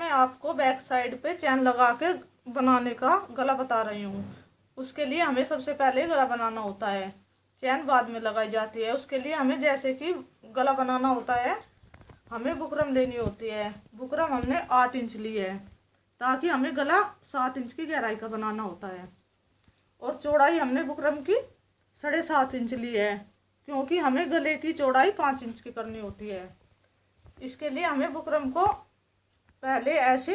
मैं आपको back side पे चैन लगा के बनाने का गला बता रही हूँ। उसके लिए हमें सबसे पहले गला बनाना होता है, चैन बाद में लगाई जाती है। उसके लिए हमें जैसे कि गला बनाना होता है, हमें बुकरम लेनी होती है। बुकरम हमने 8 इंच ली है, ताकि हमें गला 7 इंच की गहराई का बनाना होता है। और चौड़ाई हमने बुकरम की 7.5 इंच ली है, क्योंकि हमें गले की चौड़ाई 5 इंच की करनी होती है। इसके लिए हमें बुकरम को पहले ऐसे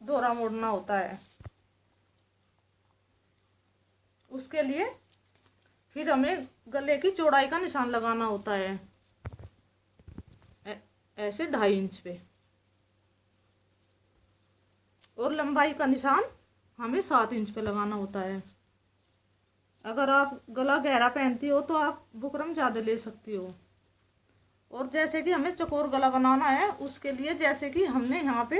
दोहरा मोड़ना होता है। उसके लिए फिर हमें गले की चौड़ाई का निशान लगाना होता है, ऐसे 2.5 इंच पे। और लंबाई का निशान हमें 7 इंच पे लगाना होता है। अगर आप गला गहरा पहनती हो तो आप बुकरम ज़्यादा ले सकती हो। और जैसे कि हमें चकोर गला बनाना है, उसके लिए जैसे कि हमने यहाँ पे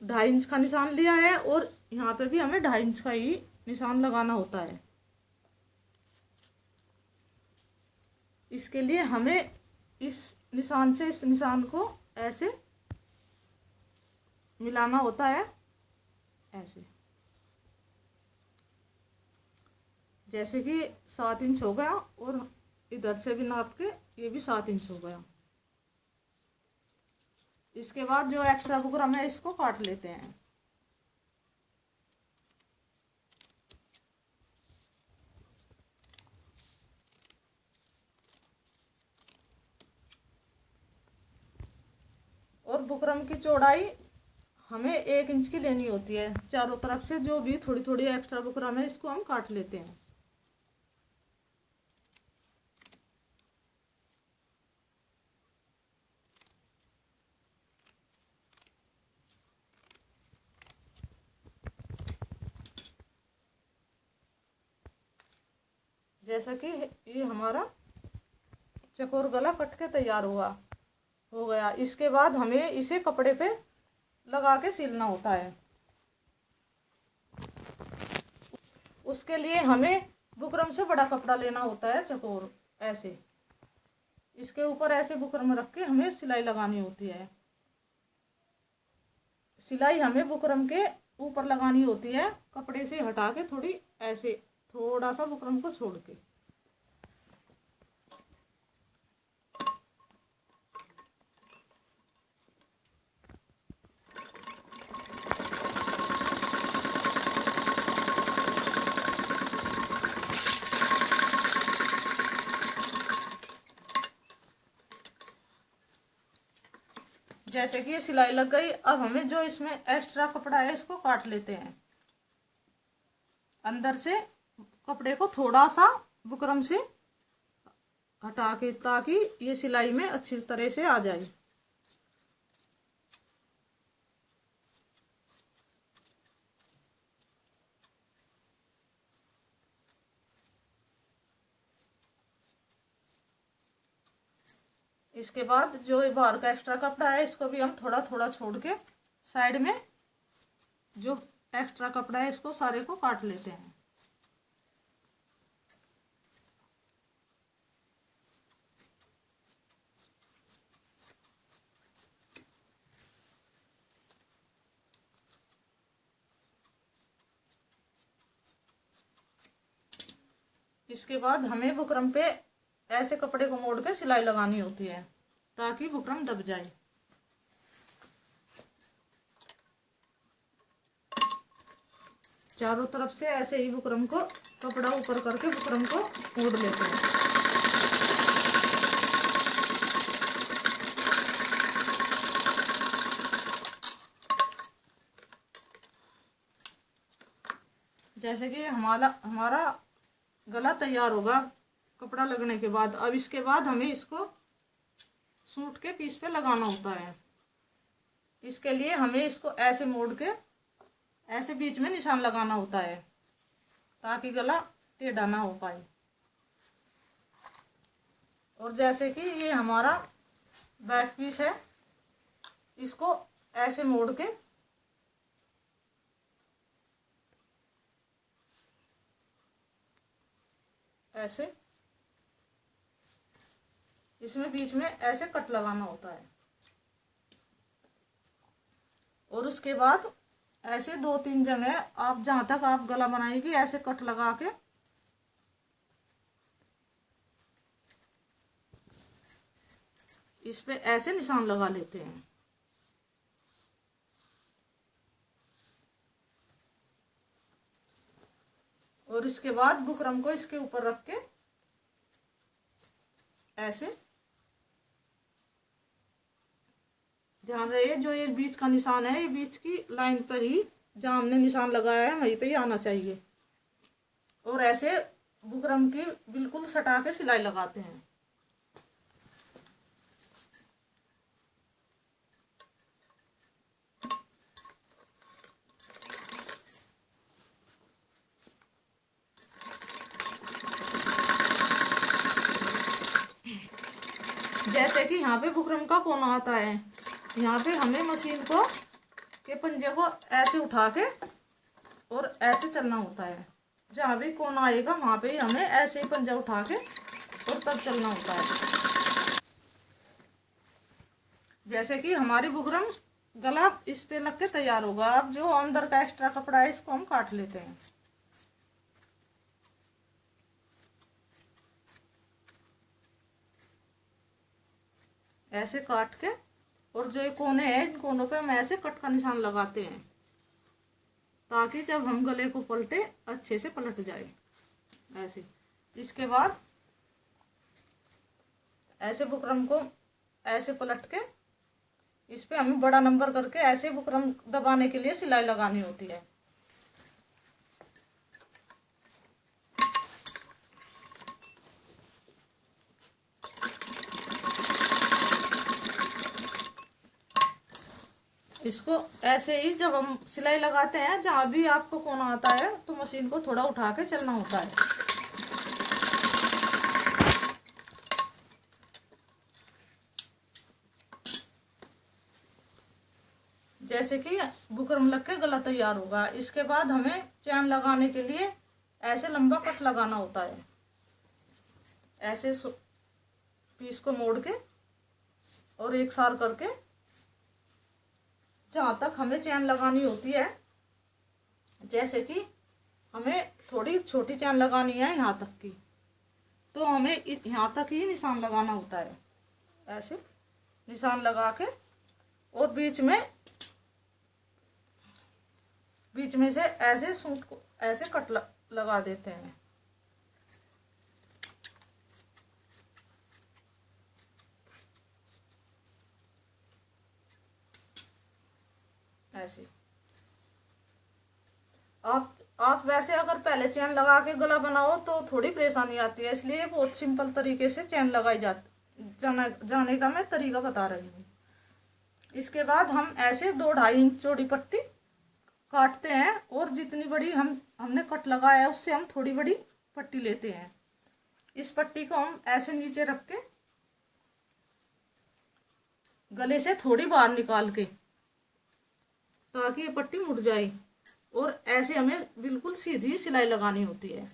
2.5 इंच का निशान लिया है, और यहाँ पे भी हमें 2.5 इंच का ही निशान लगाना होता है। इसके लिए हमें इस निशान से इस निशान को ऐसे मिलाना होता है, ऐसे। जैसे कि 7 इंच हो गया, और इधर से भी नाप के ये भी 7 इंच हो गया। इसके बाद जो एक्स्ट्रा बुकरम है इसको काट लेते हैं। और बुकरम की चौड़ाई हमें 1 इंच की लेनी होती है। चारों तरफ से जो भी थोड़ी थोड़ी एक्स्ट्रा बुकरम है इसको हम काट लेते हैं। जैसा कि ये हमारा चकोर गला कट के तैयार हो गया। इसके बाद हमें इसे कपड़े पे लगा के सिलना होता है। उसके लिए हमें बुकरम से बड़ा कपड़ा लेना होता है, चकोर, ऐसे। इसके ऊपर ऐसे बुकरम रख के हमें सिलाई लगानी होती है। सिलाई हमें बुकरम के ऊपर लगानी होती है, कपड़े से हटा के, थोड़ी ऐसे, थोड़ा सा बुकरम को छोड़ के। जैसे कि ये सिलाई लग गई, अब हमें जो इसमें एक्स्ट्रा कपड़ा है इसको काट लेते हैं। अंदर से कपड़े को थोड़ा सा बुकरम से हटा के, ताकि ये सिलाई में अच्छी तरह से आ जाए। इसके बाद जो बाहर का एक्स्ट्रा कपड़ा है इसको भी हम थोड़ा थोड़ा छोड़ के साइड में जो एक्स्ट्रा कपड़ा है इसको सारे को काट लेते हैं। इसके बाद हमें बुकरम पे ऐसे कपड़े को मोड़ के सिलाई लगानी होती है, ताकि बुकरम दब जाए। चारों तरफ से ऐसे ही बुकरम को कपड़ा ऊपर करके बुकरम को मोड़ लेते हैं। जैसे कि हमारा गला तैयार होगा कपड़ा लगने के बाद। अब इसके बाद हमें इसको सूट के पीस पे लगाना होता है। इसके लिए हमें इसको ऐसे मोड़ के ऐसे बीच में निशान लगाना होता है, ताकि गला टेढ़ा ना हो पाए। और जैसे कि ये हमारा बैक पीस है, इसको ऐसे मोड़ के ऐसे इसमें बीच में ऐसे कट लगाना होता है। और उसके बाद ऐसे 2-3 जगह आप जहां तक आप गला बनाएगी ऐसे कट लगा के इस पे ऐसे निशान लगा लेते हैं। और इसके बाद बुकरम को इसके ऊपर रख के ऐसे, ध्यान रहे जो ये बीच का निशान है ये बीच की लाइन पर ही जहां हमने निशान लगाया है वहीं पे ही आना चाहिए। और ऐसे बुकरम की बिल्कुल सटा के सिलाई लगाते हैं। जैसे कि यहाँ पे बुकरम का कोना आता है, यहाँ पे हमें मशीन को के पंजे को ऐसे उठा के और ऐसे चलना होता है। जहाँ भी कोना आएगा वहां पे ही हमें ऐसे ही पंजा उठा के और तब चलना होता है। जैसे कि हमारी बुकरम गला इस पे लग के तैयार होगा। अब जो अंदर का एक्स्ट्रा कपड़ा है इसको हम काट लेते हैं। ऐसे काट के, और जो ये कोने हैं इन कोनों पे हम ऐसे कट का निशान लगाते हैं ताकि जब हम गले को पलटे अच्छे से पलट जाए ऐसे। इसके बाद ऐसे बुकरम को ऐसे पलट के इस पे हमें बड़ा नंबर करके ऐसे बुकरम दबाने के लिए सिलाई लगानी होती है। इसको ऐसे ही जब हम सिलाई लगाते हैं जहां भी आपको कोना आता है तो मशीन को थोड़ा उठा के चलना होता है। जैसे कि बुकरम लग के गला तैयार होगा। इसके बाद हमें चैन लगाने के लिए ऐसे लंबा कट लगाना होता है। ऐसे पीस को मोड़ के और एक सार करके जहां तक हमें चैन लगानी होती है, जैसे कि हमें थोड़ी छोटी चैन लगानी है यहाँ तक की, तो हमें यहाँ तक ही निशान लगाना होता है। ऐसे निशान लगा के और बीच में से ऐसे सूट को ऐसे कट लगा देते हैं। ऐसे आप वैसे अगर पहले चैन लगा के गला बनाओ तो थोड़ी परेशानी आती है, इसलिए बहुत सिंपल तरीके से चैन लगाई जाने का मैं तरीका बता रही हूँ। इसके बाद हम ऐसे 2-2.5 इंच चौड़ी पट्टी काटते हैं और जितनी बड़ी हमने कट लगाया है उससे हम थोड़ी बड़ी पट्टी लेते हैं। इस पट्टी को हम ऐसे नीचे रख के गले से थोड़ी बाहर निकाल के ताकि ये पट्टी मुड़ जाए, और ऐसे हमें बिल्कुल सीधी सिलाई लगानी होती है।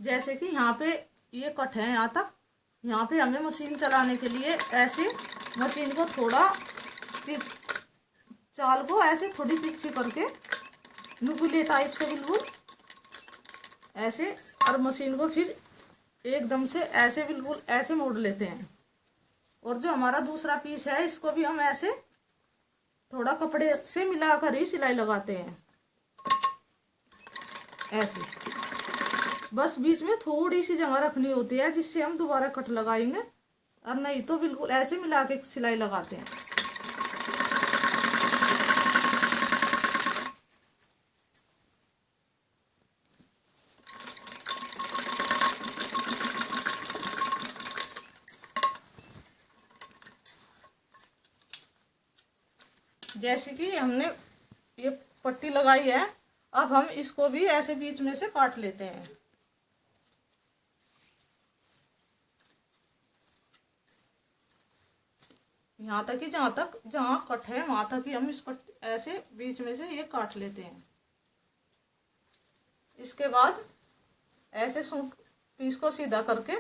जैसे कि यहाँ पे ये कट है, यहाँ तक यहाँ पे हमें मशीन चलाने के लिए ऐसे मशीन को थोड़ा चाल को ऐसे थोड़ी तिरछी करके नुकीले टाइप से बिल्कुल ऐसे, और मशीन को फिर एकदम से ऐसे बिल्कुल ऐसे मोड़ लेते हैं। और जो हमारा दूसरा पीस है इसको भी हम ऐसे थोड़ा कपड़े से मिलाकर ही सिलाई लगाते हैं। ऐसे बस बीच में थोड़ी सी जगह रखनी होती है जिससे हम दोबारा कट लगाएंगे, और नहीं तो बिल्कुल ऐसे मिला के सिलाई लगाते हैं। जैसे कि हमने ये पट्टी लगाई है, अब हम इसको भी ऐसे बीच में से काट लेते हैं। यहाँ तक कि जहाँ कट है वहां तक ही हम इस पट्टी ऐसे बीच में से ये काट लेते हैं। इसके बाद ऐसे सूट पीस को सीधा करके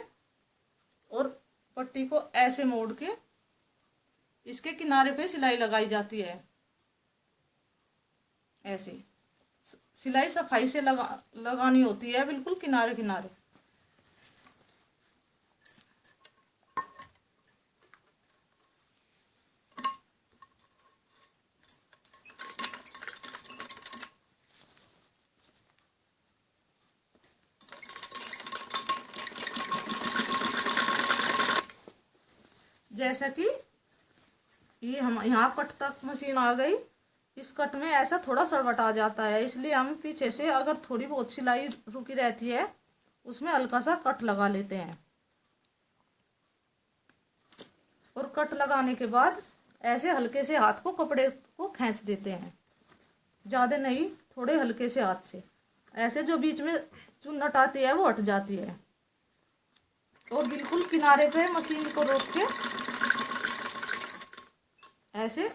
और पट्टी को ऐसे मोड़ के इसके किनारे पे सिलाई लगाई जाती है। ऐसे सिलाई सफाई से लगानी होती है, बिल्कुल किनारे किनारे। जैसा कि ये हम यहाँ कट तक मशीन आ गई, इस कट में ऐसा थोड़ा सड़वट आ जाता है, इसलिए हम पीछे से अगर थोड़ी बहुत सिलाई रुकी रहती है उसमें हल्का सा कट लगा लेते हैं। और कट लगाने के बाद ऐसे हल्के से हाथ को कपड़े को खींच देते हैं, ज़्यादा नहीं, थोड़े हल्के से हाथ से। ऐसे जो बीच में चुन्नट आती है वो हट जाती है। और बिल्कुल किनारे पे मशीन को रोक के ऐसे,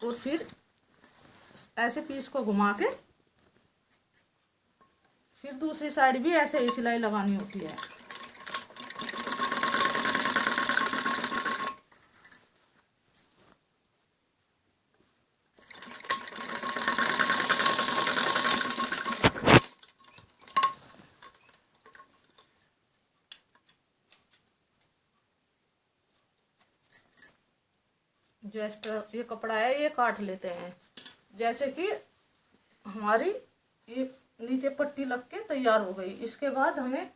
और फिर ऐसे पीस को घुमा के फिर दूसरी साइड भी ऐसे ही सिलाई लगानी होती है। जो एक्स्ट्रा ये कपड़ा है ये काट लेते हैं। जैसे कि हमारी ये नीचे पट्टी लग के तैयार हो गई। इसके बाद हमें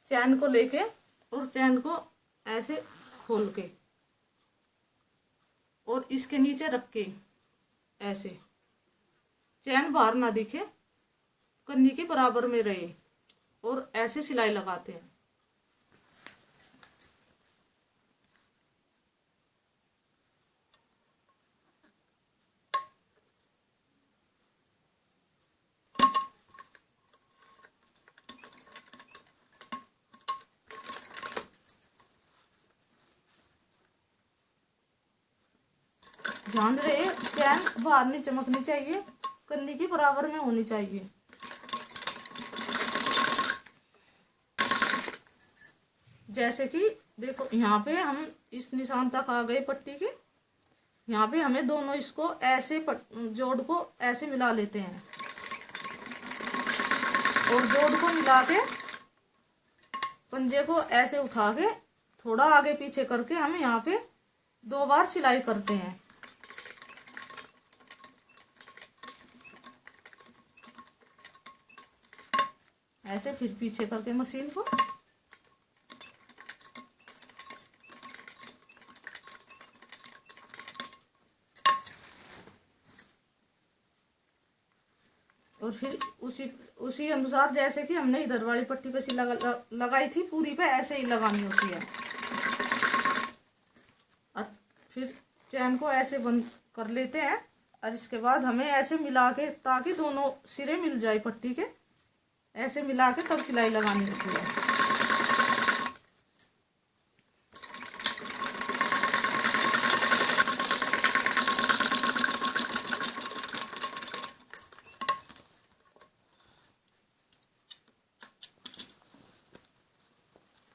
चैन को लेके और चैन को ऐसे खोल के और इसके नीचे रख के ऐसे चैन बाहर ना दिखे, कन्नी के बराबर में रहे, और ऐसे सिलाई लगाते हैं। ध्यान रहे चैन बाहर नहीं चमकनी चाहिए, कन्नी की बराबर में होनी चाहिए। जैसे कि देखो यहाँ पे हम इस निशान तक आ गए पट्टी के। यहाँ पे हमें दोनों इसको ऐसे जोड़ को ऐसे मिला लेते हैं, और जोड़ को मिला के पंजे को ऐसे उठा के थोड़ा आगे पीछे करके हम यहाँ पे 2 बार सिलाई करते हैं। ऐसे फिर पीछे करके मशीन को और फिर उसी अनुसार जैसे कि हमने इधर वाली पट्टी पे सिलाई लगाई थी पूरी पे ऐसे ही लगानी होती है। और फिर चैन को ऐसे बंद कर लेते हैं, और इसके बाद हमें ऐसे मिला के, ताकि दोनों सिरे मिल जाए पट्टी के, ऐसे मिला के तब सिलाई लगानी होती है।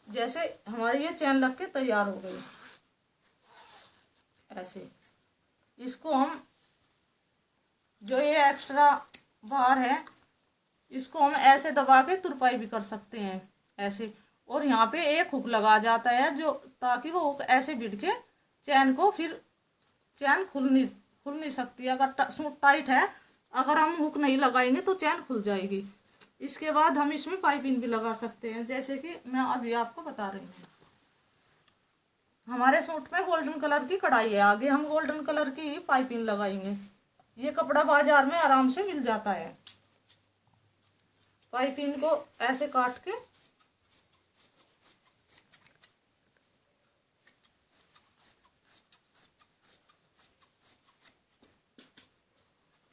जैसे हमारी ये चैन लग के तैयार हो गई। ऐसे इसको हम जो ये एक्स्ट्रा बाहर है इसको हम ऐसे दबा के तुरपाई भी कर सकते हैं ऐसे। और यहाँ पे एक हुक लगा जाता है जो, ताकि वो हुक ऐसे भिड़ के चैन को, फिर चैन खुल नहीं सकती। अगर सूट टाइट है, अगर हम हुक नहीं लगाएंगे तो चैन खुल जाएगी। इसके बाद हम इसमें पाइपिंग भी लगा सकते हैं, जैसे कि मैं अभी आपको बता रही हूँ। हमारे सूट में गोल्डन कलर की कढ़ाई है, आगे हम गोल्डन कलर की पाइपिंग लगाएंगे। ये कपड़ा बाजार में आराम से मिल जाता है। पाइपिंग को ऐसे काट के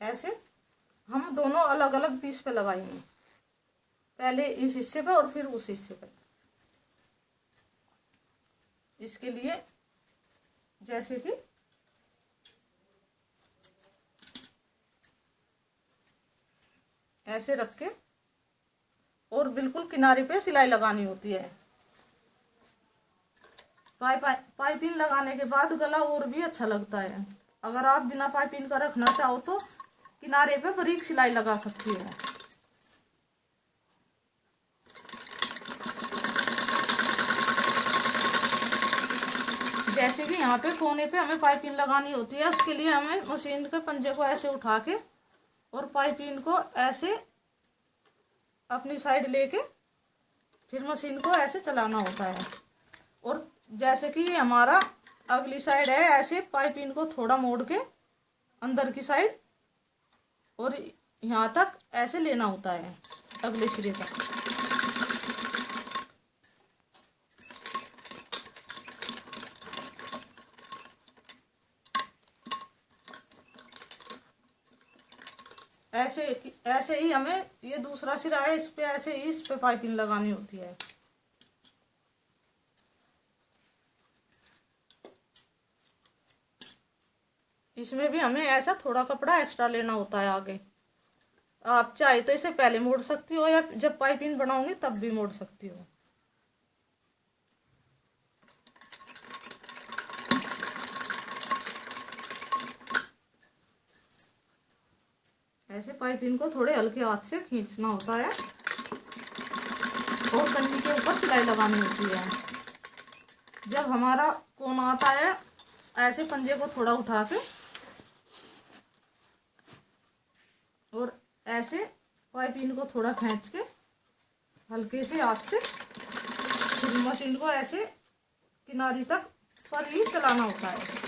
ऐसे हम दोनों अलग अलग पीस पे लगाएंगे, पहले इस हिस्से पे और फिर उस हिस्से पे। इसके लिए जैसे कि ऐसे रख के और बिल्कुल किनारे पे सिलाई लगानी होती है। पाइपिंग लगाने के बाद गला और भी अच्छा लगता है। अगर आप बिना पाइपिंग का रखना चाहो तो किनारे पे बारीक सिलाई लगा सकती है। जैसे कि यहाँ पे कोने पे हमें पाइपिंग लगानी होती है, उसके लिए हमें मशीन के पंजे को ऐसे उठा के और पाइपिंग को ऐसे अपनी साइड लेके फिर मशीन को ऐसे चलाना होता है। और जैसे कि ये हमारा अगली साइड है, ऐसे पाइपिंग को थोड़ा मोड़ के अंदर की साइड और यहाँ तक ऐसे लेना होता है अगले सिरे तक। ऐसे ही हमें ये दूसरा सिरा है, इस पे ऐसे ही इस पे पाइपिंग लगानी होती है। इसमें भी हमें ऐसा थोड़ा कपड़ा एक्स्ट्रा लेना होता है आगे। आप चाहे तो इसे पहले मोड़ सकती हो या जब पाइपिंग बनाओगे तब भी मोड़ सकती हो। ऐसे पाइपिंग को थोड़े हल्के हाथ से खींचना होता है और कन्नी के ऊपर सिलाई लगानी होती है। जब हमारा कोना आता है ऐसे पंजे को थोड़ा उठा के और ऐसे पाइपिंग को थोड़ा खींच के हल्के से हाथ से फिर मशीन को ऐसे किनारे तक पर ही चलाना होता है।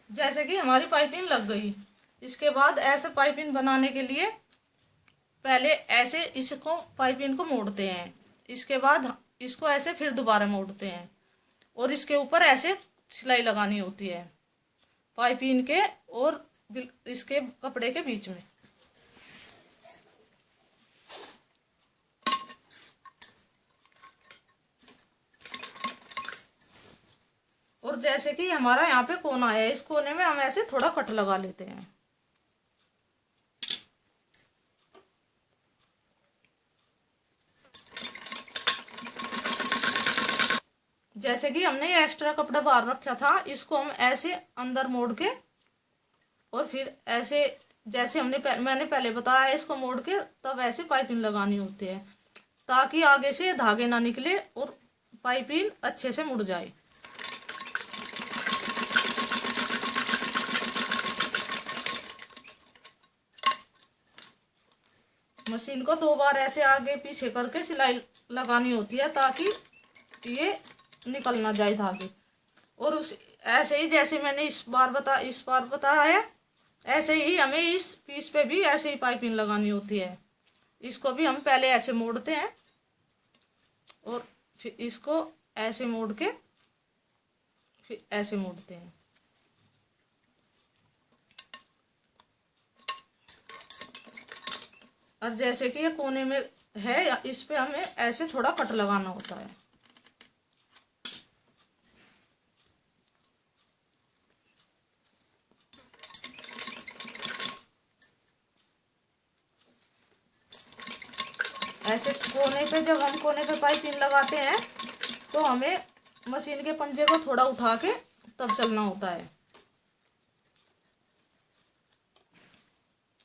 जैसे कि हमारी पाइपिंग लग गई, इसके बाद ऐसे पाइपिंग बनाने के लिए पहले ऐसे इसको पाइपिंग को मोड़ते हैं, इसके बाद इसको ऐसे फिर दोबारा मोड़ते हैं और इसके ऊपर ऐसे सिलाई लगानी होती है पाइपिंग के और इसके कपड़े के बीच में। और जैसे कि हमारा यहाँ पे कोना है, इस कोने में हम ऐसे थोड़ा कट लगा लेते हैं। जैसे कि हमने ये एक्स्ट्रा कपड़ा बाहर रखा था, इसको हम ऐसे अंदर मोड़ के और फिर ऐसे जैसे मैंने पहले बताया, इसको मोड़ के तब ऐसे पाइपिंग लगानी होती है ताकि आगे से धागे ना निकले और पाइपिंग अच्छे से मुड़ जाए। मशीन को 2 बार ऐसे आगे पीछे करके सिलाई लगानी होती है ताकि ये निकल ना जाए धागे। और उस ऐसे ही जैसे मैंने इस बार बताया है, ऐसे ही हमें इस पीस पे भी ऐसे ही पाइपिंग लगानी होती है। इसको भी हम पहले ऐसे मोड़ते हैं और फिर इसको ऐसे मोड़ के फिर ऐसे मोड़ते हैं। और जैसे कि ये कोने में है, इस पे हमें ऐसे थोड़ा कट लगाना होता है। ऐसे कोने पे जब हम कोने पे पाइपिंग लगाते हैं तो हमें मशीन के पंजे को थोड़ा उठा के तब चलना होता है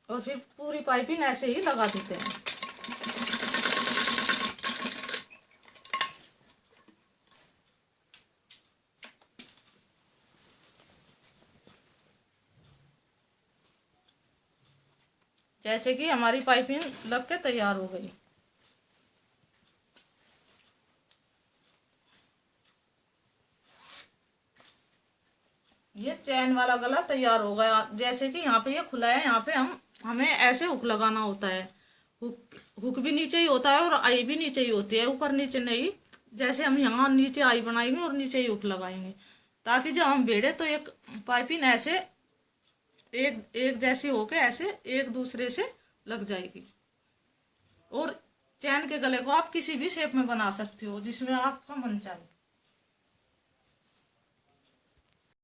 और फिर पूरी पाइपिंग ऐसे ही लगा देते हैं। जैसे कि हमारी पाइपिंग लग के तैयार हो गई। ये चैन वाला गला तैयार हो गया। जैसे कि यहाँ पे ये खुला है, यहाँ पे हमें ऐसे हुक लगाना होता है। हुक भी नीचे ही होता है और आई भी नीचे ही होती है, ऊपर नीचे नहीं। जैसे हम यहाँ नीचे आई बनाएंगे और नीचे ही हुक लगाएंगे, ताकि जब हम बेड़े तो एक पाइपिंग ऐसे एक एक जैसी होके ऐसे एक दूसरे से लग जाएगी। और चैन के गले को आप किसी भी शेप में बना सकते हो जिसमें आपका मन चाहे।